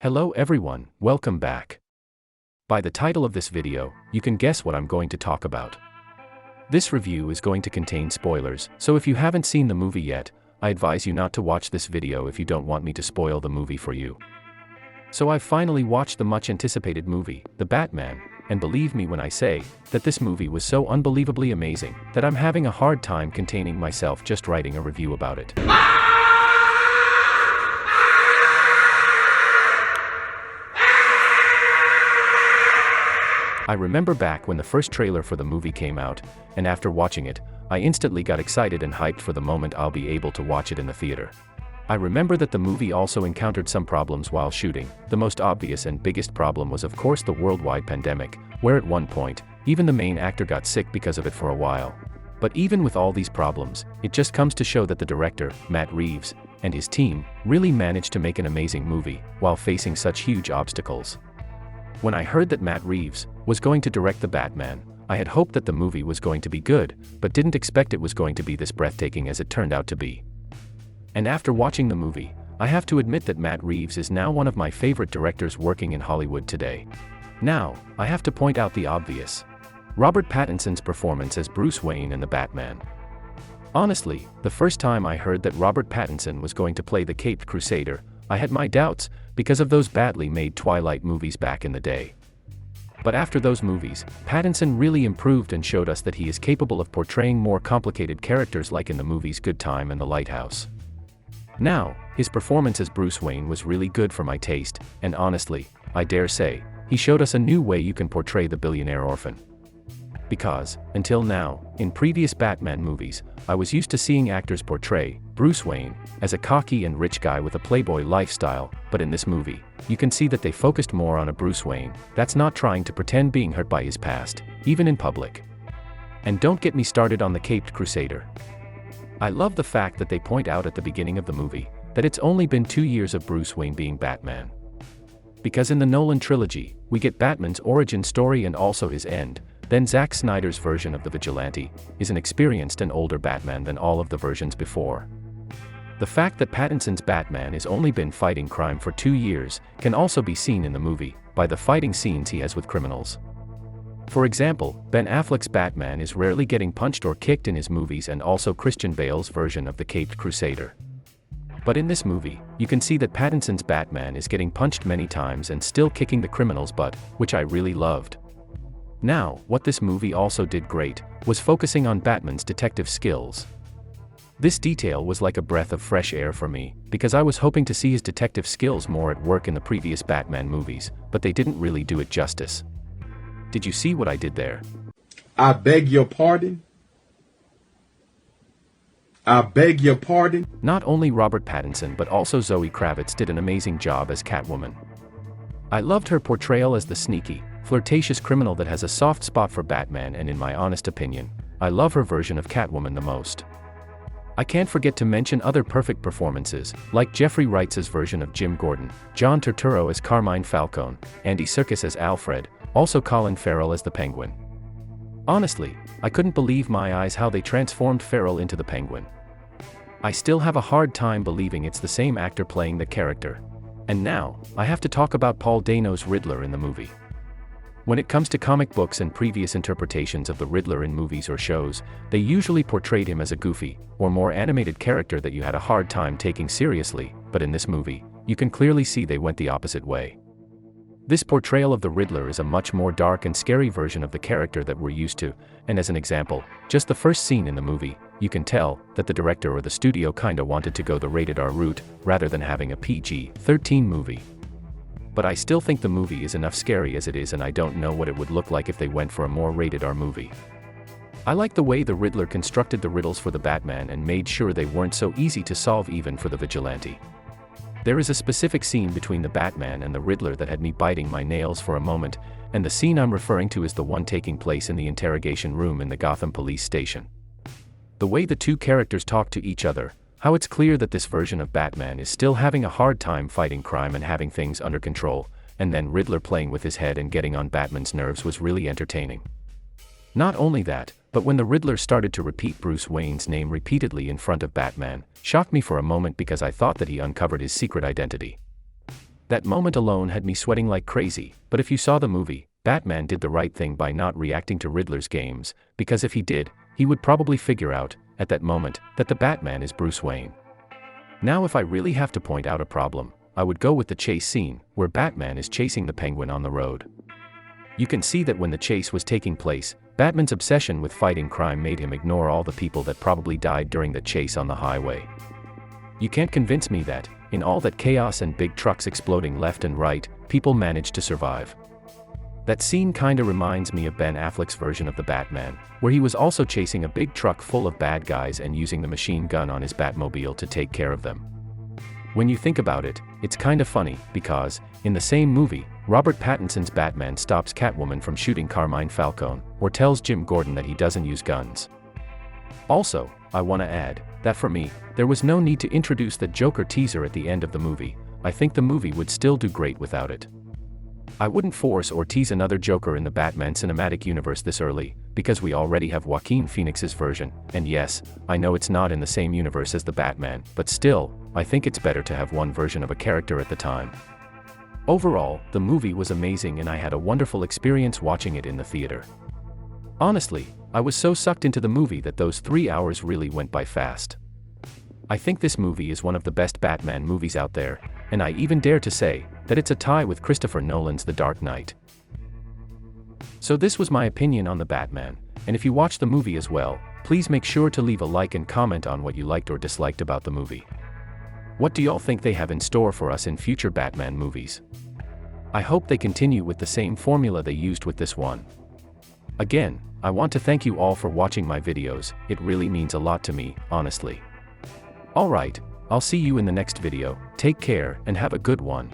Hello everyone, welcome back. By the title of this video, you can guess what I'm going to talk about. This review is going to contain spoilers, so if you haven't seen the movie yet, I advise you not to watch this video if you don't want me to spoil the movie for you. So I've finally watched the much anticipated movie, The Batman, and believe me when I say that this movie was so unbelievably amazing that I'm having a hard time containing myself just writing a review about it. I remember back when the first trailer for the movie came out, and after watching it, I instantly got excited and hyped for the moment I'll be able to watch it in the theater. I remember that the movie also encountered some problems while shooting. The most obvious and biggest problem was of course the worldwide pandemic, where at one point, even the main actor got sick because of it for a while. But even with all these problems, it just comes to show that the director, Matt Reeves, and his team, really managed to make an amazing movie, while facing such huge obstacles. When I heard that Matt Reeves was going to direct The Batman, I had hoped that the movie was going to be good, but didn't expect it was going to be this breathtaking as it turned out to be. And after watching the movie, I have to admit that Matt Reeves is now one of my favorite directors working in Hollywood today. Now, I have to point out the obvious. Robert Pattinson's performance as Bruce Wayne in The Batman. Honestly, the first time I heard that Robert Pattinson was going to play the Caped Crusader, I had my doubts, because of those badly made Twilight movies back in the day. But after those movies, Pattinson really improved and showed us that he is capable of portraying more complicated characters like in the movies Good Time and The Lighthouse. Now, his performance as Bruce Wayne was really good for my taste, and honestly, I dare say, he showed us a new way you can portray the billionaire orphan. Because, until now, in previous Batman movies, I was used to seeing actors portray Bruce Wayne as a cocky and rich guy with a playboy lifestyle, but in this movie, you can see that they focused more on a Bruce Wayne that's not trying to pretend being hurt by his past, even in public. And don't get me started on the Caped Crusader. I love the fact that they point out at the beginning of the movie that it's only been 2 years of Bruce Wayne being Batman. Because in the Nolan trilogy, we get Batman's origin story and also his end. Then Zack Snyder's version of the Vigilante is an experienced and older Batman than all of the versions before. The fact that Pattinson's Batman has only been fighting crime for 2 years can also be seen in the movie by the fighting scenes he has with criminals. For example, Ben Affleck's Batman is rarely getting punched or kicked in his movies, and also Christian Bale's version of the Caped Crusader. But in this movie, you can see that Pattinson's Batman is getting punched many times and still kicking the criminal's butt, which I really loved. Now, what this movie also did great was focusing on Batman's detective skills. This detail was like a breath of fresh air for me, because I was hoping to see his detective skills more at work in the previous Batman movies, but they didn't really do it justice. Did you see what I did there? I beg your pardon? I beg your pardon? Not only Robert Pattinson but also Zoe Kravitz did an amazing job as Catwoman. I loved her portrayal as the sneaky, flirtatious criminal that has a soft spot for Batman, and in my honest opinion, I love her version of Catwoman the most. I can't forget to mention other perfect performances, like Jeffrey Wright's version of Jim Gordon, John Turturro as Carmine Falcone, Andy Serkis as Alfred, also Colin Farrell as the Penguin. Honestly, I couldn't believe my eyes how they transformed Farrell into the Penguin. I still have a hard time believing it's the same actor playing the character. And now, I have to talk about Paul Dano's Riddler in the movie. When it comes to comic books and previous interpretations of the Riddler in movies or shows, they usually portrayed him as a goofy, or more animated character that you had a hard time taking seriously, but in this movie, you can clearly see they went the opposite way. This portrayal of the Riddler is a much more dark and scary version of the character that we're used to, and as an example, just the first scene in the movie, you can tell that the director or the studio kinda wanted to go the rated R route, rather than having a PG-13 movie. But I still think the movie is enough scary as it is, and I don't know what it would look like if they went for a more rated R movie. I like the way the Riddler constructed the riddles for the Batman and made sure they weren't so easy to solve even for the Vigilante. There is a specific scene between the Batman and the Riddler that had me biting my nails for a moment, and the scene I'm referring to is the one taking place in the interrogation room in the Gotham police station. The way the two characters talk to each other, how it's clear that this version of Batman is still having a hard time fighting crime and having things under control, and then Riddler playing with his head and getting on Batman's nerves was really entertaining. Not only that, but when the Riddler started to repeat Bruce Wayne's name repeatedly in front of Batman, shocked me for a moment because I thought that he uncovered his secret identity. That moment alone had me sweating like crazy, but if you saw the movie, Batman did the right thing by not reacting to Riddler's games, because if he did, he would probably figure out, at that moment, that the Batman is Bruce Wayne. Now if I really have to point out a problem, I would go with the chase scene, where Batman is chasing the Penguin on the road. You can see that when the chase was taking place, Batman's obsession with fighting crime made him ignore all the people that probably died during the chase on the highway. You can't convince me that, in all that chaos and big trucks exploding left and right, people managed to survive. That scene kinda reminds me of Ben Affleck's version of the Batman, where he was also chasing a big truck full of bad guys and using the machine gun on his Batmobile to take care of them. When you think about it, it's kinda funny, because, in the same movie, Robert Pattinson's Batman stops Catwoman from shooting Carmine Falcone, or tells Jim Gordon that he doesn't use guns. Also, I wanna add, that for me, there was no need to introduce the Joker teaser at the end of the movie. I think the movie would still do great without it. I wouldn't force or tease another Joker in the Batman cinematic universe this early, because we already have Joaquin Phoenix's version, and yes, I know it's not in the same universe as the Batman, but still, I think it's better to have one version of a character at the time. Overall, the movie was amazing and I had a wonderful experience watching it in the theater. Honestly, I was so sucked into the movie that those 3 hours really went by fast. I think this movie is one of the best Batman movies out there, and I even dare to say that it's a tie with Christopher Nolan's The Dark Knight. So this was my opinion on the Batman, and if you watched the movie as well, please make sure to leave a like and comment on what you liked or disliked about the movie. What do y'all think they have in store for us in future Batman movies? I hope they continue with the same formula they used with this one. Again, I want to thank you all for watching my videos, it really means a lot to me, honestly. Alright, I'll see you in the next video, take care and have a good one.